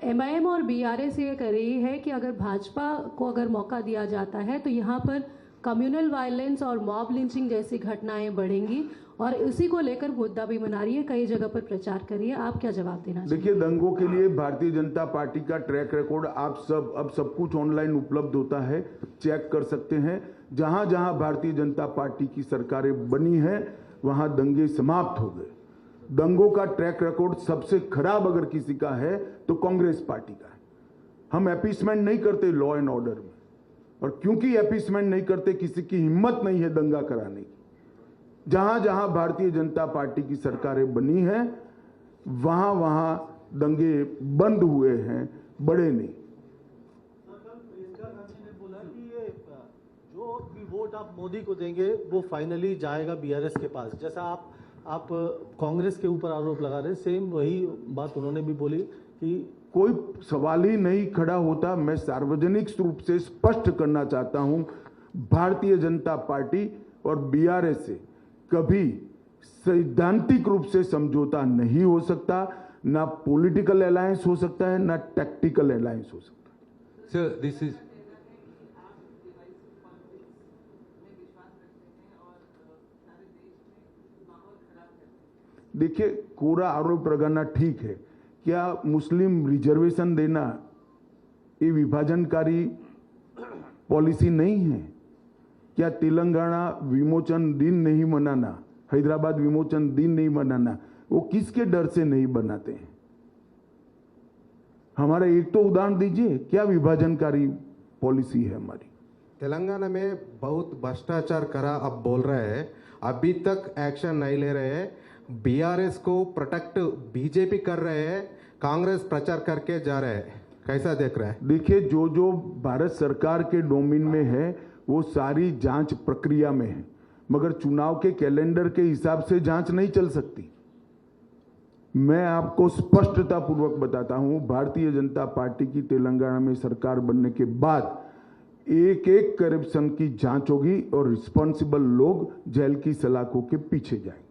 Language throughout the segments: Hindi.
एमआईएम और बीआरएस ये कह रही है कि अगर भाजपा को अगर मौका दिया जाता है तो यहाँ पर कम्युनल वायलेंस और मॉब लिंचिंग जैसी घटनाएं बढ़ेंगी और इसी को लेकर मुद्दा भी बना रही है, कई जगह पर प्रचार कर रही है। आप क्या जवाब देना चाहिए? देखिए, दंगों के लिए भारतीय जनता पार्टी का ट्रैक रिकॉर्ड आप सब कुछ ऑनलाइन उपलब्ध होता है, चेक कर सकते हैं। जहां जहां भारतीय जनता पार्टी की सरकारें बनी है वहां दंगे समाप्त हो गए। दंगों का ट्रैक रिकॉर्ड सबसे खराब अगर किसी का है तो कांग्रेस पार्टी का है। हम अपीसमेंट नहीं करते लॉ एंड ऑर्डर में, और क्योंकि अपीसमेंट नहीं करते, किसी की हिम्मत नहीं है दंगा कराने की। जहां जहां भारतीय जनता पार्टी की सरकारें बनी हैं वहां वहां दंगे बंद हुए हैं, बड़े नहीं। प्रियंका गांधी ने बोला कि ये जो भी वोट आप मोदी को देंगे वो फाइनली जाएगा बीआरएस के पास। जैसा आप कांग्रेस के ऊपर आरोप लगा रहे, सेम वही बात उन्होंने भी बोली कि कोई सवाल ही नहीं खड़ा होता। मैं सार्वजनिक रूप से स्पष्ट करना चाहता हूं, भारतीय जनता पार्टी और बीआरएस से कभी सैद्धांतिक रूप से समझौता नहीं हो सकता, ना पॉलिटिकल अलायंस हो सकता है, ना टैक्टिकल अलायंस हो सकता है। सर, दिस इज देखिए, कोरा आरोप लगाना ठीक है। क्या मुस्लिम रिजर्वेशन देना ये विभाजनकारी पॉलिसी नहीं है? क्या तेलंगाना विमोचन दिन नहीं मनाना, हैदराबाद विमोचन दिन नहीं मनाना, वो किसके डर से नहीं बनाते हैं? हमारा एक तो उदाहरण दीजिए, क्या विभाजनकारी पॉलिसी है हमारी? तेलंगाना में बहुत भ्रष्टाचार करा अब बोल रहे हैं, अभी तक एक्शन नहीं ले रहे हैं। बीआरएस को प्रोटेक्ट बीजेपी कर रहे हैं, कांग्रेस प्रचार करके जा रहे हैं। कैसा देख रहे हैं? देखिए, जो जो भारत सरकार के डोमेन में है वो सारी जांच प्रक्रिया में है, मगर चुनाव के कैलेंडर के हिसाब से जांच नहीं चल सकती। मैं आपको स्पष्टता पूर्वक बताता हूं, भारतीय जनता पार्टी की तेलंगाना में सरकार बनने के बाद एक एक करप्शन की जांच होगी और रिस्पॉन्सिबल लोग जेल की सलाखों के पीछे जाएंगे।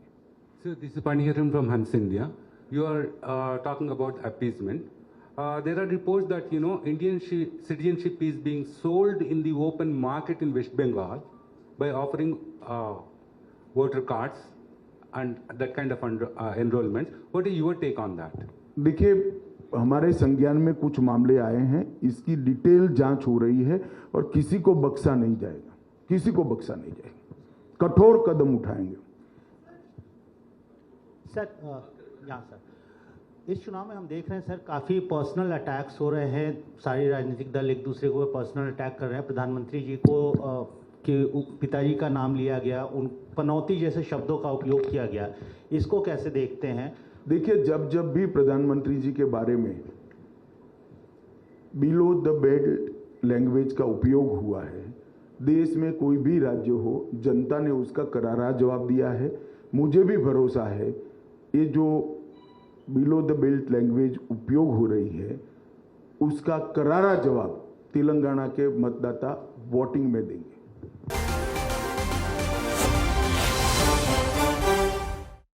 Sir, this is Paniharan from Hans India. You are talking about appeasement. There are reports that, Indian citizenship is being sold in the open market in West Bengal by offering voter cards and that kind of enrollment. What is your take on that? देखिए, हमारे संज्ञान में कुछ मामले आए हैं, इसकी डिटेल जांच हो रही है और किसी को बख्शा नहीं जाएगा, किसी को बख्शा नहीं जाएगा। कठोर कदम उठाएंगे। सर, यहाँ सर, इस चुनाव में हम देख रहे हैं सर, काफ़ी पर्सनल अटैक्स हो रहे हैं। सारे राजनीतिक दल एक दूसरे को पर्सनल अटैक कर रहे हैं। प्रधानमंत्री जी को के पिताजी का नाम लिया गया, उन पनौती जैसे शब्दों का उपयोग किया गया। इसको कैसे देखते हैं? देखिए, जब जब भी प्रधानमंत्री जी के बारे में बिलो द बेल्ट लैंग्वेज का उपयोग हुआ है, देश में कोई भी राज्य हो, जनता ने उसका करारा जवाब दिया है। मुझे भी भरोसा है ये जो बिलो द बेल्ट लैंग्वेज उपयोग हो रही है उसका करारा जवाब तेलंगाना के मतदाता वोटिंग में देंगे।